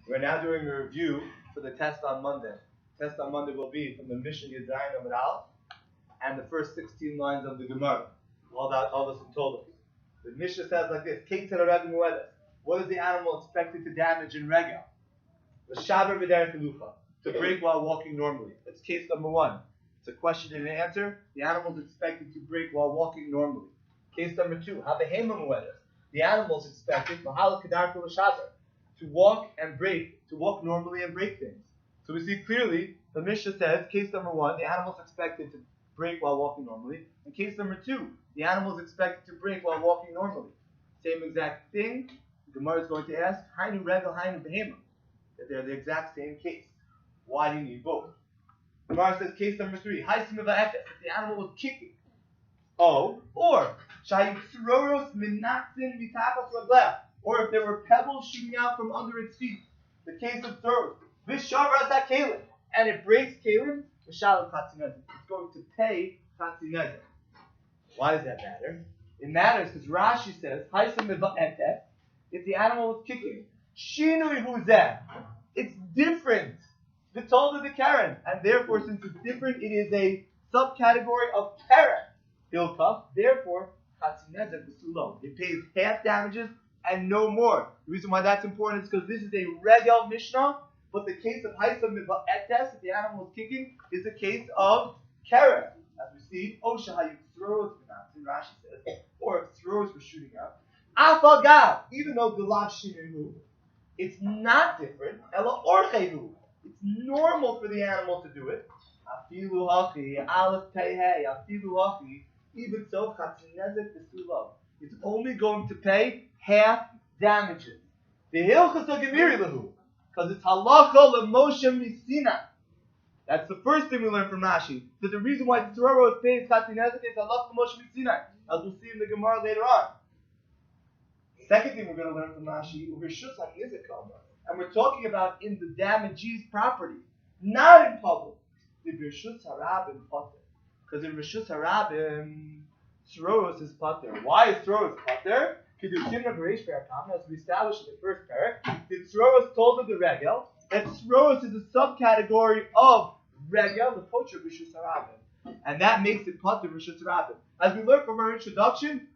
We're now doing a review for the test on Monday. The test on Monday will be from the Mishna Yadayim Amid Aleph and the first 16 lines of the Gemara. All this in total. The Mishnah says like this: what is the animal expected to damage in regel? The shaver v'derech lucha, to break while walking normally. That's case number one. It's a question and an answer. The animal is expected to break while walking normally. Case number two: the animal is expected to walk and break, to walk normally and break things. So we see clearly the Mishnah says, case number one, the animal is expected to break while walking normally. And case number two, the animal is expected to break while walking normally. Same exact thing. The Gemara is going to ask, Hainu regel, Hainu behema. That they're the exact same case. Why do you need both? The Gemara says, case number three, Haisim if the animal was kicking. Oh, or Shayitzroros minatsin mitachas ragleh. Or if there were pebbles shooting out from under its feet. The case of throws. Vishavras kalim. And it breaks kalim. Vishalim chatzinezek. It's going to pay chatzinezek. Why does that matter? It matters because Rashi says, if the animal was kicking, shinui huzeh. It's different. The told of the Karen. And therefore, since it's different, it is a subcategory of Karen. Hilkach. Therefore, chatzinezek is too low. It pays half damages and no more. The reason why that's important is because this is a regel Mishnah, but the case of Haisam Miva Etes, if the animal is kicking, is a case of Keren. As we see, Osha Hayuk throws, Rashi says, or if throws were shooting out. Afagav, even though the lav shinu, it's not different. Ela orchehu, it's normal for the animal to do it. Afilu hachi, aleph tehei, afilu hachi, even so, chatzinezek v'sulav. It's only going to pay half damages. The hilchas gemiri lahu, because it's halacha lemoshe misina. That's the first thing we learn from Rashi. That the reason why Tzororo is paying chatzinezek is halacha lemoshe misina, as we'll see in the Gemara later on. Second thing we're going to learn from Rashi, and we're talking about in the damagee's property, not in public. The Rishus Harabim Pater, because in Rishus Harabim, Tzroros is Pater. Why is Tzroros Pater? As we established in the first parak, the Tzroros told of the regel that Tzroros is a subcategory of regel, the poacher Rishus Harabim, and that makes it Pater Rishus Harabim. As we learned from our introduction,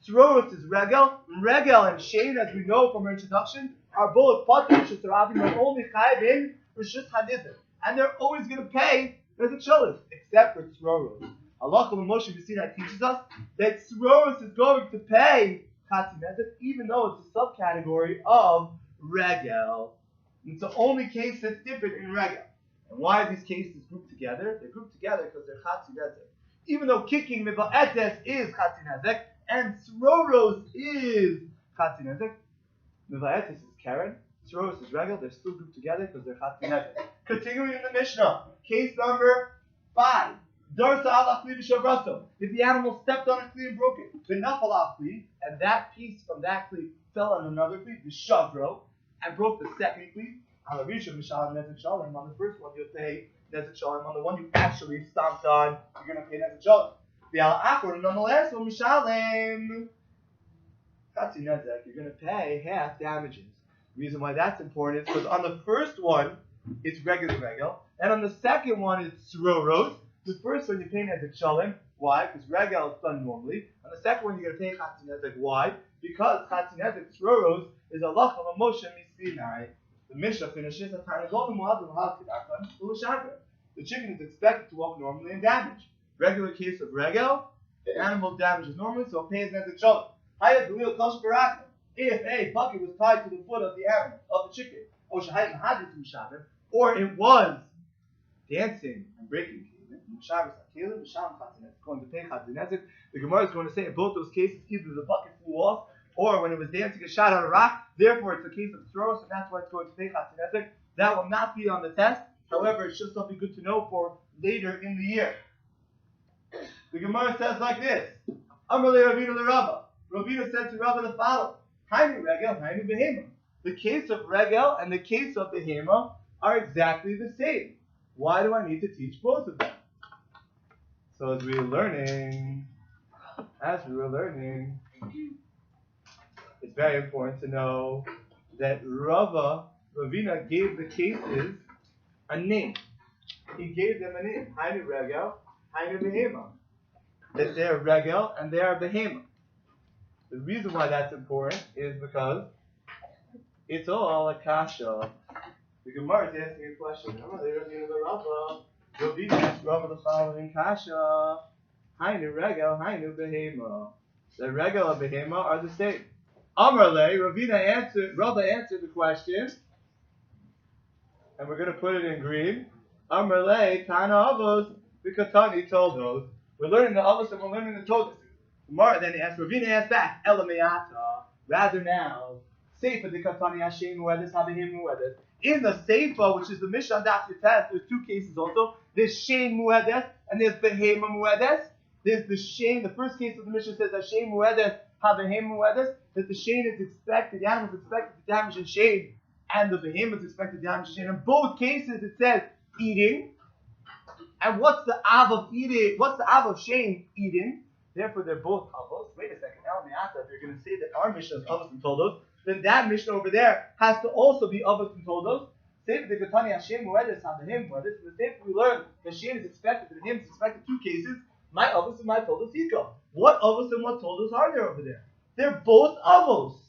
Tzroros is regel. Regel and shade, as we know from our introduction, are both Pater Rishus Harabim. They're only chayav in Rishus Hanizim, and they're always going to pay as a cholis, except for Tzroros. Allah Moshe B'Sinai teaches us that Tzroros is going to pay chatzinezek, even though it's a subcategory of regel. It's the only case that's different in regel. And why are these cases grouped together? They're grouped together because they're chatzinezek. Even though kicking miva etes is chatzinezek and Tzroros is chatzinezek, miva etes is Karen, Tzroros is regel, they're still grouped together because they're chatzinezek. Continuing in the Mishnah, case number 5. Darsa ala kli v'shavraso. If the animal stepped on a kli and broke it, v'nafal ala kli, and that piece from that kli fell on another kli, v'shavro, and broke the second kli, ala risha v'shalim nezek shalim. On the first one, you'll pay nezek shalim. On the one you actually stomped on, you're going to pay nezek shalim. The ala achor, and on the last one, v'shalim chatzi nezek, you're going to pay half damages. The reason why that's important is because on the first one, it's regular regel, and on the second one, it's tzroros. The first one you pay nezek shalim. Why? Because regel is done normally. On the second one you're going to pay chatzinezek. Why? Because chatzinezek tzroros is halacha lemoshe misinai. The Mishnah finishes at the chicken is expected to walk normally and damage. Regular case of regel, the animal damages normally, so it pays nezek shalim. If a bucket was tied to the foot of the animal, of the chicken, or it was dancing and breaking, going to pay chatzinezek. The Gemara is going to say in both those cases, either the bucket flew off, or when it was dancing, it shot on a rock. Therefore, it's a case of Tzroros, and that's why it's going to pay chatzinezek. That will not be on the test. However, it's just something good to know for later in the year. The Gemara says like this: Amar le Ravina le Rabba. Ravina said to Rabba the following: Hainu regel, hainu behema. The case of regel and the case of behema are exactly the same. Why do I need to teach both of them? So as we were learning, it's very important to know that Rava Ravina gave the cases a name. He gave them a name. Hainu regel, hainu behema. That they are regel and they are behema. The reason why that's important is because it's all a kasha. The Gemara is asking a question. Rabbi asked Rabbi the following kasha. Hainu regel, hainu behema. The regel and behema are the same. Amrle, Rabbi answered the question, and we're going to put it in green. Amrle, Tana Avos, because Tani told those. We're learning the Avos and we're learning the Todas. Gemara then asked, Ravina asked back, Elameata, rather now, Seifa de Katani Hashem Muedes, Habehim Muedes. In the Seifa, which is the Mishna Daf Test, there's two cases also. There's Shem Muedes and there's Behema Muedes. There's the Shem, the first case of the Mishnah says Hashem Muedes, Habehim Muedes, that the Shem is expected, the animal is expected to damage in Shem, and the Behema is expected to damage in Shem. In both cases it says eating. And what's the Av of eating? What's the Av of Shem? Eating. Therefore, they're both Avos. Wait a second. If you're going to say that our Mishnah is Avos and Toldos, then that Mishnah over there has to also be Avos and Toldos. Say that the Gatani Hashem Muedes Habehim Muedes. The same we learn that Shem is expected, that him is expected two cases. My Avos and my Toldos equal. What Avos and what Toldos are there over there? They're both Avos.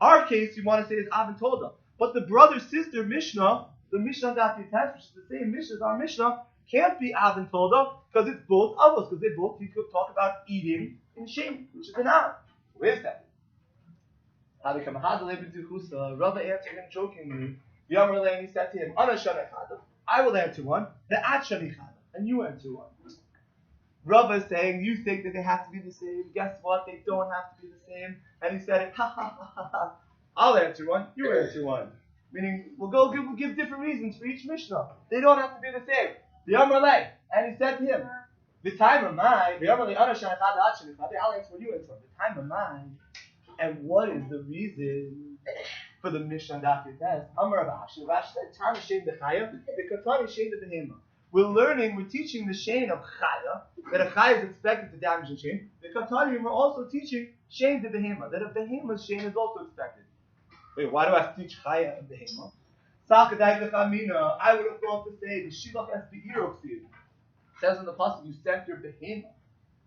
Our case, you want to say, is Av and Tolda. But the brother-sister Mishnah, the Mishnah Daf Test, which is the same Mishnah as our Mishnah, can't be Av and Tolda because it's both Avos, because they both talk about eating in Shem, which is an Av. Where's that? Rabbi answered him jokingly. He said to him, I will answer one, and you answer one. Rabbi is saying, you think that they have to be the same. Guess what? They don't have to be the same. And he said, I'll answer one, you answer one. Meaning, we'll give different reasons for each Mishnah. They don't have to be the same. And he said to him, the time of mine, I'll answer what you answer. The time of mine. And what is the reason for the Mishnah Daf Test? Rashi said, Tana Shem the Chaya, the Katani Shem the Behema. We're teaching the Shem of Chaya, that a Chaya is expected to damage the Shem. The Katani, we're also teaching Shem the Behema, that a Behema's Shem is also expected. Wait, why do I have to teach Chaya and Behema? I would have thought to say the Shilach has the Eroxid. It says in the Pasuk, you sent your Behema.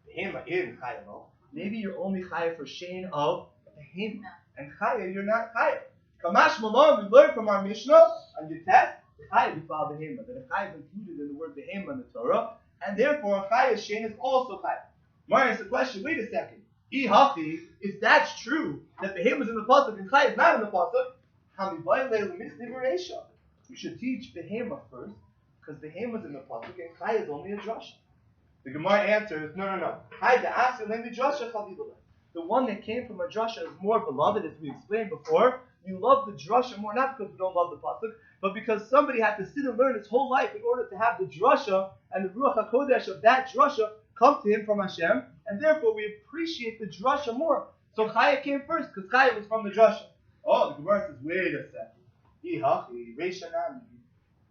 Behema in Chaya, no? Maybe you're only Chaya for Shem of Behema. And Chaya, you're not Chaya. Kamash Malon, we learned from our Mishnah on your test, Chaya is Bal Behema. That a Chaya is included in the word Behema in the Torah, and therefore a Chaya Shem is also Chaya. Mara asks the question, wait a second. Ihachi, if that's true, that Behema is in the Pasuk and Chaya is not in the Pasuk, you should teach Behema first, because Behema is in the Pasuk and Chaya is only a drasha. The Gemara answers, no. The one that came from a drasha is more beloved, as we explained before. You love the drasha more, not because you don't love the Pasuk, but because somebody had to sit and learn his whole life in order to have the drasha and the Ruach HaKodesh of that drasha come to him from Hashem, and therefore we appreciate the drasha more. So Chaya came first, because Chaya was from the drasha. Oh, the Gemara says, wait a second.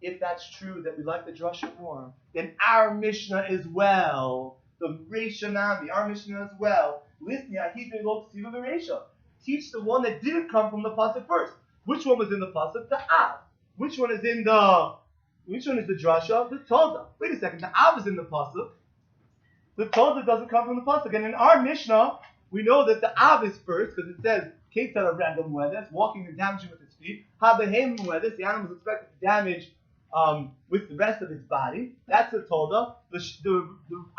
If that's true that we like the drasha more, then our Mishnah as well, the Reisha Nami, our Mishnah as well, teach the one that didn't come from the pasuk first. Which one was in the pasuk? The Av. Which one is the drasha? The Tolda. Wait a second, the Av is in the pasuk. The Tolda doesn't come from the pasuk. And in our Mishnah, we know that the Av is first, because it says, Ketzar of random muedes, walking and damaging with his feet. Habehem muedes, the animal is expected to damage with the rest of his body. That's the Tolda. The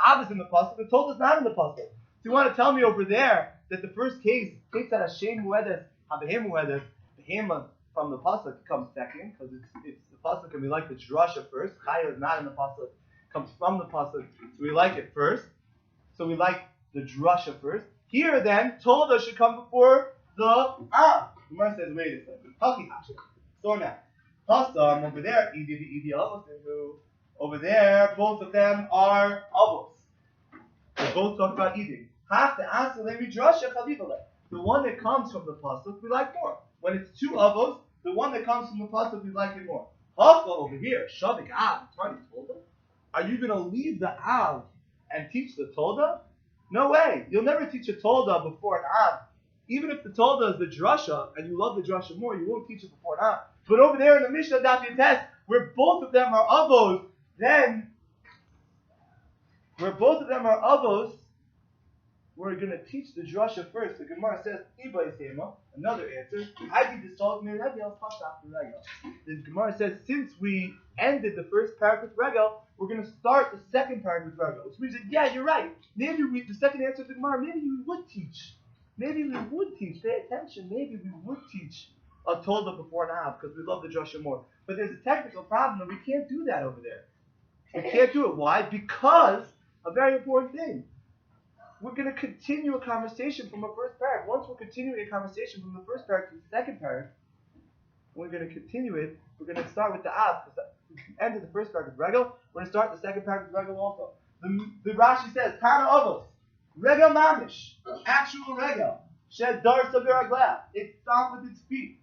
Av is in the pasuk. The Tolda is not in the pasuk. So you want to tell me over there that the first case, Ketzar Hashem muedes, Habehem muedes, Behema from the pasuk comes second, because it's the pasuk and we like the drasha first. Chaya is not in the pasuk, comes from the pasuk, so we like it first. So we like the drasha first. Here then, Tolda should come before the Av. The Gemara says, wait a second. So now, Pasam over there, over there, both of them are avos. They both talk about eating. The one that comes from the pasuk we like more. When it's two avos, the one that comes from the pasuk we like it more. Hafa over here, Shavik Av, Tolda. Are you going to leave the Av and teach the Tolda? No way. You'll never teach a Tolda before an Av. even if the Tolda is the drasha, and you love the drasha more, you won't teach it before now. But over there in the Mishnah Daf Yutes, where both of them are avos, we're going to teach the drasha first. The Gemara says, another answer. The Gemara says, since we ended the first parak with regel, we're going to start the second parak with regel. Which means that, yeah, you're right. Maybe the second answer of the Gemara, maybe we would teach. Pay attention. Maybe we would teach a Tolda before and a because we love the drasha more. But there's a technical problem, and we can't do that over there. We can't do it. Why? Because a very important thing. We're going to continue a conversation from a first paragraph. Once we're continuing a conversation from the first paragraph to the second paragraph, we're going to continue it. We're going to start with the ab, because we ended the first paragraph with regel. We're going to start the second paragraph with regel also. The Rashi says, Tana Avos, regel mamish, actual regel, shed dar sabiraglah. It stopped with its feet.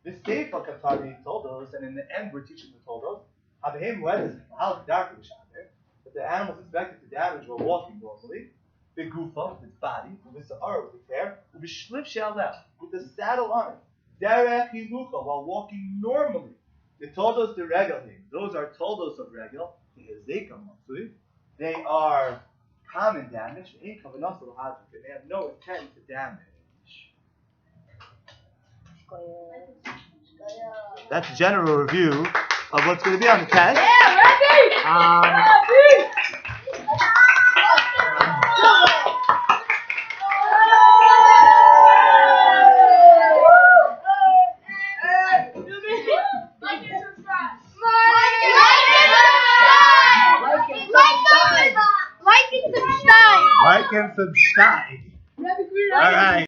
The Seifa Katari told us, and in the end we're teaching the Toldos, Habehim Wedes, how dark the Shader, that the animal is expected to damage while walking normally. Big gufa with its body, with its arm, with its hair, with the shlif shalef, with the saddle on it. Derech hilucha, while walking normally. The toldos the regel things. Those are toldos of regel. They are common damage. They have no intent to damage. That's a general review of what's going to be on the test. Yeah, Rabbi! Like and subscribe. All right.